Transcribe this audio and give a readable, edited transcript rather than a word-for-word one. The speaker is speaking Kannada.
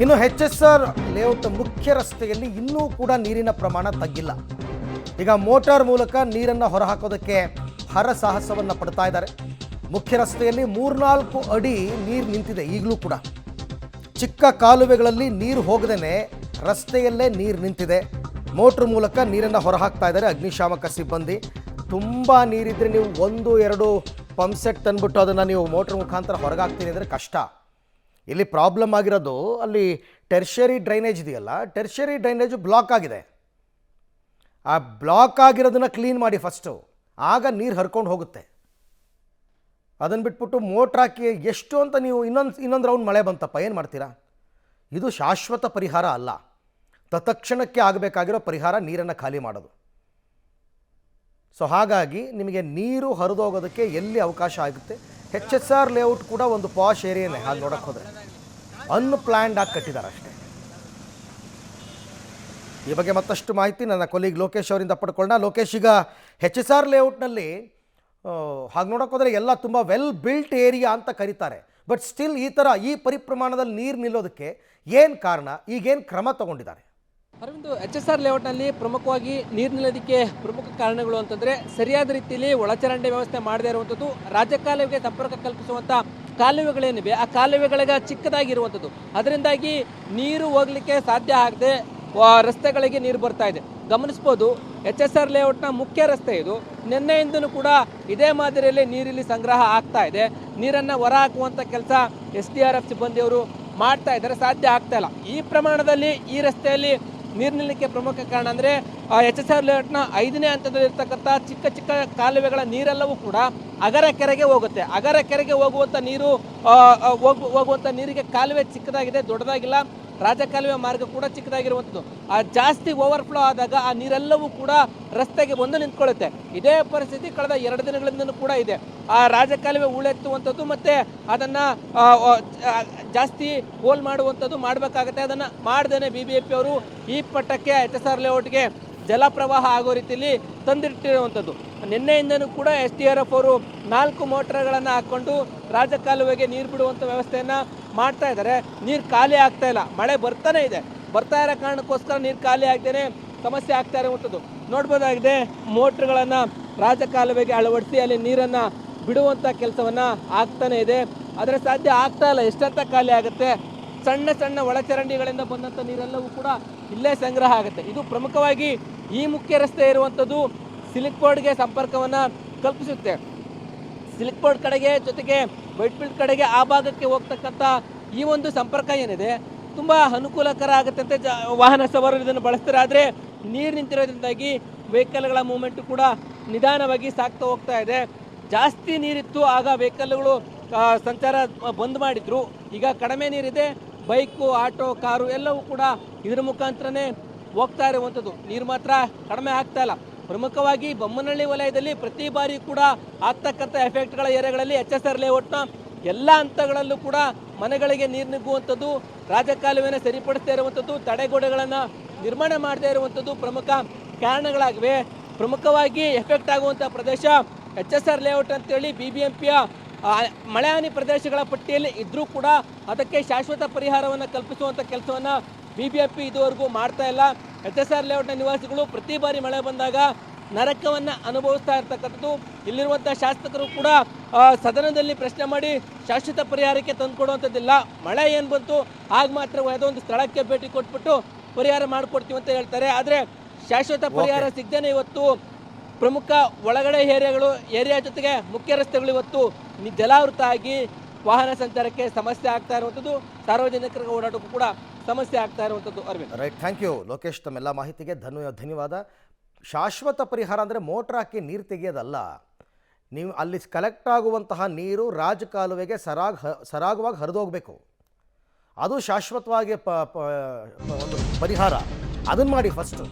ಇನ್ನು HSR ಲೇಔಟ್ ಮುಖ್ಯ ರಸ್ತೆಯಲ್ಲಿ ಇನ್ನೂ ಕೂಡ ನೀರಿನ ಪ್ರಮಾಣ ತಗ್ಗಿಲ್ಲ. ಈಗ ಮೋಟಾರ್ ಮೂಲಕ ನೀರನ್ನು ಹೊರಹಾಕೋದಕ್ಕೆ ಹರಸಾಹಸವನ್ನು ಪಡ್ತಾ ಇದ್ದಾರೆ. ಮುಖ್ಯ ರಸ್ತೆಯಲ್ಲಿ 3-4 ಅಡಿ ನೀರು ನಿಂತಿದೆ. ಈಗಲೂ ಕೂಡ ಚಿಕ್ಕ ಕಾಲುವೆಗಳಲ್ಲಿ ನೀರು ಹೋಗದೇನೆ ರಸ್ತೆಯಲ್ಲೇ ನೀರು ನಿಂತಿದೆ. ಮೋಟ್ರ್ ಮೂಲಕ ನೀರನ್ನು ಹೊರಹಾಕ್ತಾ ಇದ್ದಾರೆ ಅಗ್ನಿಶಾಮಕ ಸಿಬ್ಬಂದಿ. ತುಂಬ ನೀರಿದ್ದರೆ ನೀವು 1-2 ಪಂಪ್ ಸೆಟ್ ತಂದುಬಿಟ್ಟು ಅದನ್ನು ನೀವು ಮೋಟ್ರ್ ಮುಖಾಂತರ ಹೊರಗಾಗ್ತೀನಿ ಅಂದರೆ ಕಷ್ಟ. ಇಲ್ಲಿ ಪ್ರಾಬ್ಲಮ್ ಆಗಿರೋದು ಅಲ್ಲಿ ಟೆರ್ಷರಿ ಡ್ರೈನೇಜ್ ಇದೆಯಲ್ಲ, ಟೆರ್ಷರಿ ಡ್ರೈನೇಜು ಬ್ಲಾಕ್ ಆಗಿದೆ. ಆ ಬ್ಲಾಕ್ ಆಗಿರೋದನ್ನು ಕ್ಲೀನ್ ಮಾಡಿ ಫಸ್ಟು, ಆಗ ನೀರು ಹರ್ಕೊಂಡು ಹೋಗುತ್ತೆ. ಅದನ್ನು ಬಿಟ್ಬಿಟ್ಟು ಮೋಟ್ರ್ ಹಾಕಿ ಎಷ್ಟು ಅಂತ ನೀವು ಇನ್ನೊಂದು ರೌಂಡ್ ಮಳೆ ಬಂತಪ್ಪ ಏನು ಮಾಡ್ತೀರಾ? ಇದು ಶಾಶ್ವತ ಪರಿಹಾರ ಅಲ್ಲ. ತತ್ಕ್ಷಣಕ್ಕೆ ಆಗಬೇಕಾಗಿರೋ ಪರಿಹಾರ ನೀರನ್ನು ಖಾಲಿ ಮಾಡೋದು. ಸೊ ಹಾಗಾಗಿ ನಿಮಗೆ ನೀರು ಹರಿದೋಗೋದಕ್ಕೆ ಎಲ್ಲಿ ಅವಕಾಶ ಆಗುತ್ತೆ. HSR ಲೇಔಟ್ ಕೂಡ ಒಂದು ಪಾಶ್ ಏರಿಯಾನೇ. ಹಾಗೆ ನೋಡೋಕ್ಕೆ ಹೋದರೆ ಅನ್ಪ್ಲ್ಯಾಂಡ್ ಆಗಿ ಕಟ್ಟಿದ್ದಾರೆ ಅಷ್ಟೇ. ಈ ಬಗ್ಗೆ ಮತ್ತಷ್ಟು ಮಾಹಿತಿ ನನ್ನ ಕೊಲೀಗ್ ಲೋಕೇಶ್ ಅವರಿಂದ ಪಡ್ಕೊಳ್ಳೋಣ. ಲೋಕೇಶ್, ಈಗ HSR ಲೇಔಟ್ನಲ್ಲಿ ಹಾಗೆ ನೋಡೋಕೆ ಹೋದರೆ ಎಲ್ಲ ತುಂಬ ವೆಲ್ ಬಿಲ್ಟ್ ಏರಿಯಾ ಅಂತ ಕರೀತಾರೆ. ಬಟ್ ಸ್ಟಿಲ್ ಈ ಪರಿಪ್ರಮಾಣದಲ್ಲಿ ನೀರು ನಿಲ್ಲೋದಕ್ಕೆ ಏನು ಕಾರಣ? ಈಗೇನು ಕ್ರಮ ತಗೊಂಡಿದ್ದಾರೆ? ಅರವಿಂದ್, HSR ಲೇಔಟ್ನಲ್ಲಿ ಪ್ರಮುಖವಾಗಿ ನೀರು ನಿಲ್ಲೋದಕ್ಕೆ ಪ್ರಮುಖ ಕಾರಣಗಳು ಅಂತಂದರೆ ಸರಿಯಾದ ರೀತಿಯಲ್ಲಿ ಒಳಚರಂಡಿ ವ್ಯವಸ್ಥೆ ಮಾಡದೇ ಇರುವಂಥದ್ದು, ರಾಜ್ಯ ಕಾಲುವೆಗೆ ಸಂಪರ್ಕ ಕಲ್ಪಿಸುವಂಥ ಕಾಲುವೆಗಳೇನಿವೆ ಆ ಕಾಲುವೆಗಳಿಗೆ ಚಿಕ್ಕದಾಗಿರುವಂಥದ್ದು. ಅದರಿಂದಾಗಿ ನೀರು ಹೋಗಲಿಕ್ಕೆ ಸಾಧ್ಯ ಆಗದೆ ರಸ್ತೆಗಳಿಗೆ ನೀರು ಬರ್ತಾ ಇದೆ. ಗಮನಿಸ್ಬೋದು, HSR ಲೇಔಟ್ನ ಮುಖ್ಯ ರಸ್ತೆ ಇದು. ನಿನ್ನೆಯಿಂದನೂ ಕೂಡ ಇದೇ ಮಾದರಿಯಲ್ಲಿ ನೀರಿಲ್ಲಿ ಸಂಗ್ರಹ ಆಗ್ತಾ ಇದೆ. ನೀರನ್ನು ಹೊರ ಹಾಕುವಂಥ ಕೆಲಸ SDRF ಸಿಬ್ಬಂದಿಯವರು ಮಾಡ್ತಾ ಇದ್ದಾರೆ. ಸಾಧ್ಯ ಆಗ್ತಾ ಇಲ್ಲ. ಈ ಪ್ರಮಾಣದಲ್ಲಿ ಈ ರಸ್ತೆಯಲ್ಲಿ ನೀರು ನಿಲ್ಲಕ್ಕೆ ಪ್ರಮುಖ ಕಾರಣ ಅಂದರೆ HSR ಲೇಔಟ್ನ 5ನೇ ಹಂತದಲ್ಲಿ ಇರ್ತಕ್ಕಂಥ ಚಿಕ್ಕ ಚಿಕ್ಕ ಕಾಲುವೆಗಳ ನೀರೆಲ್ಲವೂ ಕೂಡ ಅಗರ ಕೆರೆಗೆ ಹೋಗುತ್ತೆ. ಅಗರ ಕೆರೆಗೆ ಹೋಗುವಂಥ ನೀರು ಹೋಗುವಂಥ ನೀರಿಗೆ ಕಾಲುವೆ ಚಿಕ್ಕದಾಗಿದೆ, ದೊಡ್ಡದಾಗಿಲ್ಲ. ರಾಜಕಾಲುವೆ ಮಾರ್ಗ ಕೂಡ ಚಿಕ್ಕದಾಗಿರುವಂಥದ್ದು. ಜಾಸ್ತಿ ಓವರ್ಫ್ಲೋ ಆದಾಗ ಆ ನೀರೆಲ್ಲವೂ ಕೂಡ ರಸ್ತೆಗೆ ಬಂದು ನಿಂತ್ಕೊಳ್ಳುತ್ತೆ. ಇದೇ ಪರಿಸ್ಥಿತಿ ಕಳೆದ 2 ದಿನಗಳಿಂದಲೂ ಕೂಡ ಇದೆ. ಆ ರಾಜಕಾಲುವೆ ಹೂಳೆತ್ತುವಂಥದ್ದು ಮತ್ತು ಅದನ್ನು ಜಾಸ್ತಿ ಹೋಲ್ ಮಾಡುವಂಥದ್ದು ಮಾಡಬೇಕಾಗತ್ತೆ. ಅದನ್ನು ಮಾಡ್ದೇನೆ BBMP ಅವರು ಈ ಪಟ್ಟಕ್ಕೆ HSR ಲೇಔಟ್ಗೆ ಜಲಪ್ರವಾಹ ಆಗೋ ರೀತಿಯಲ್ಲಿ ತಂದಿಟ್ಟಿರುವಂಥದ್ದು. ನಿನ್ನೆಯಿಂದನೂ ಕೂಡ SDRF ಅವರು 4 ಮೋಟರ್ಗಳನ್ನು ಹಾಕ್ಕೊಂಡು ರಾಜಕಾಲುವೆಗೆ ನೀರು ಬಿಡುವಂಥ ವ್ಯವಸ್ಥೆಯನ್ನು ಮಾಡ್ತಾ ಇದ್ದಾರೆ. ನೀರು ಖಾಲಿ ಆಗ್ತಾ ಇಲ್ಲ. ಮಳೆ ಬರ್ತಾನೆ ಇದೆ. ಬರ್ತಾ ಇರೋ ಕಾರಣಕ್ಕೋಸ್ಕರ ನೀರು ಖಾಲಿ ಆಗ್ದೇನೆ ಸಮಸ್ಯೆ ಆಗ್ತಾ ಇರುವಂಥದ್ದು ನೋಡ್ಬೋದಾಗಿದೆ. ಮೋಟ್ರ್ಗಳನ್ನು ರಾಜಕಾಲುವೆಗೆ ಅಳವಡಿಸಿ ಅಲ್ಲಿ ನೀರನ್ನು ಬಿಡುವಂಥ ಕೆಲಸವನ್ನು ಆಗ್ತಾನೆ ಇದೆ. ಆದರೆ ಸಾಧ್ಯ ಆಗ್ತಾ ಇಲ್ಲ. ಎಷ್ಟಂತ ಖಾಲಿ ಆಗುತ್ತೆ. ಸಣ್ಣ ಸಣ್ಣ ಒಳಚರಂಡಿಗಳಿಂದ ಬಂದಂಥ ನೀರೆಲ್ಲವೂ ಕೂಡ ಇಲ್ಲೇ ಸಂಗ್ರಹ ಆಗುತ್ತೆ. ಇದು ಪ್ರಮುಖವಾಗಿ ಈ ಮುಖ್ಯ ರಸ್ತೆ ಇರುವಂಥದ್ದು ಸಿಲ್ಕ್ ಬೋರ್ಡ್ಗೆ ಸಂಪರ್ಕವನ್ನು ಕಲ್ಪಿಸುತ್ತೆ. ಸಿಲ್ಕ್ ಬೋರ್ಡ್ ಕಡೆಗೆ ಜೊತೆಗೆ ವೈಟ್ ಫೀಲ್ಡ್ ಕಡೆಗೆ ಆ ಭಾಗಕ್ಕೆ ಹೋಗ್ತಕ್ಕಂಥ ಈ ಒಂದು ಸಂಪರ್ಕ ಏನಿದೆ ತುಂಬ ಅನುಕೂಲಕರ ಆಗುತ್ತೆ ಅಂತ ವಾಹನ ಸವಾರರು ಇದನ್ನು ಬಳಸ್ತಾರೆ. ಆದರೆ ನೀರು ನಿಂತಿರೋದ್ರಿಂದಾಗಿ ವೆಹಿಕಲ್ಗಳ ಮೂವ್ಮೆಂಟು ಕೂಡ ನಿಧಾನವಾಗಿ ಸಾಗ್ತಾ ಹೋಗ್ತಾ ಇದೆ. ಜಾಸ್ತಿ ನೀರಿತ್ತು ಆಗ ವೆಹಿಕಲ್ಗಳು ಸಂಚಾರ ಬಂದ್ ಮಾಡಿದ್ರು. ಈಗ ಕಡಿಮೆ ನೀರಿದೆ. ಬೈಕು, ಆಟೋ, ಕಾರು ಎಲ್ಲವೂ ಕೂಡ ಇದರ ಮುಖಾಂತರನೇ ಹೋಗ್ತಾ ಇರುವಂಥದ್ದು. ನೀರು ಮಾತ್ರ ಕಡಿಮೆ ಆಗ್ತಾ ಇಲ್ಲ. ಪ್ರಮುಖವಾಗಿ ಬೊಮ್ಮನಹಳ್ಳಿ ವಲಯದಲ್ಲಿ ಪ್ರತಿ ಬಾರಿ ಕೂಡ ಆಗ್ತಕ್ಕಂಥ ಎಫೆಕ್ಟ್ಗಳ ಏರಿಯಾಗಳಲ್ಲಿ HSR ಲೇಔಟ್ನ ಎಲ್ಲ ಹಂತಗಳಲ್ಲೂ ಕೂಡ ಮನೆಗಳಿಗೆ ನೀರು ನುಗ್ಗುವಂಥದ್ದು, ರಾಜಕಾಲುವೆನ ಸರಿಪಡಿಸ್ತಾ ಇರುವಂಥದ್ದು, ತಡೆಗೋಡೆಗಳನ್ನು ನಿರ್ಮಾಣ ಮಾಡದೇ ಇರುವಂಥದ್ದು ಪ್ರಮುಖ ಕಾರಣಗಳಾಗಿವೆ. ಪ್ರಮುಖವಾಗಿ ಎಫೆಕ್ಟ್ ಆಗುವಂಥ ಪ್ರದೇಶ HSR ಲೇಔಟ್ ಅಂತೇಳಿ BBMPಯ ಮಳೆ ಹಾನಿ ಪ್ರದೇಶಗಳ ಪಟ್ಟಿಯಲ್ಲಿ ಇದ್ದರೂ ಕೂಡ ಅದಕ್ಕೆ ಶಾಶ್ವತ ಪರಿಹಾರವನ್ನು ಕಲ್ಪಿಸುವಂಥ ಕೆಲಸವನ್ನು BBMP ಇದುವರೆಗೂ ಮಾಡ್ತಾ ಇಲ್ಲ. HSR ಲೇಔಟ್ನ ನಿವಾಸಿಗಳು ಪ್ರತಿ ಬಾರಿ ಮಳೆ ಬಂದಾಗ ನರಕವನ್ನು ಅನುಭವಿಸ್ತಾ ಇರ್ತಕ್ಕಂಥದ್ದು. ಇಲ್ಲಿರುವಂಥ ಶಾಸಕರು ಕೂಡ ಸದನದಲ್ಲಿ ಪ್ರಶ್ನೆ ಮಾಡಿ ಶಾಶ್ವತ ಪರಿಹಾರಕ್ಕೆ ತಂದುಕೊಡುವಂಥದ್ದಿಲ್ಲ. ಮಳೆ ಏನು ಬಂತು ಆಗ ಮಾತ್ರ ಯಾವುದೋ ಒಂದು ಸ್ಥಳಕ್ಕೆ ಭೇಟಿ ಕೊಟ್ಬಿಟ್ಟು ಪರಿಹಾರ ಮಾಡಿಕೊಡ್ತೀವಿ ಅಂತ ಹೇಳ್ತಾರೆ. ಆದರೆ ಶಾಶ್ವತ ಪರಿಹಾರ ಸಿಗದೇನೆ ಇವತ್ತು ಪ್ರಮುಖ ಒಳಗಡೆ ಏರಿಯಾ ಜೊತೆಗೆ ಮುಖ್ಯ ರಸ್ತೆಗಳು ಇವತ್ತು ಜಲಾವೃತ ಆಗಿ ವಾಹನ ಸಂಚಾರಕ್ಕೆ ಸಮಸ್ಯೆ ಆಗ್ತಾ ಇರುವಂಥದ್ದು, ಸಾರ್ವಜನಿಕರ ಓಡಾಟಕ್ಕೂ ಕೂಡ ಸಮಸ್ಯೆ ಆಗ್ತಾ ಇರುವಂಥದ್ದು. Arvind, right, thank you Lokesh. ತಮ್ಮೆಲ್ಲ ಮಾಹಿತಿಗೆ ಧನ್ಯವಾದ. ಶಾಶ್ವತ ಪರಿಹಾರ ಅಂದರೆ ಮೋಟ್ರ್ ಹಾಕಿ ನೀರು ತೆಗೆಯೋದಲ್ಲ. ನೀವು ಅಲ್ಲಿ ಕಲೆಕ್ಟ್ ಆಗುವಂತಹ ನೀರು ರಾಜಕಾಲುವೆಗೆ ಸರಾಗವಾಗಿ ಹರಿದೋಗಬೇಕು. ಅದು ಶಾಶ್ವತವಾಗಿ ಒಂದು ಪರಿಹಾರ. ಅದನ್ನು ಮಾಡಿ ಫಸ್ಟು.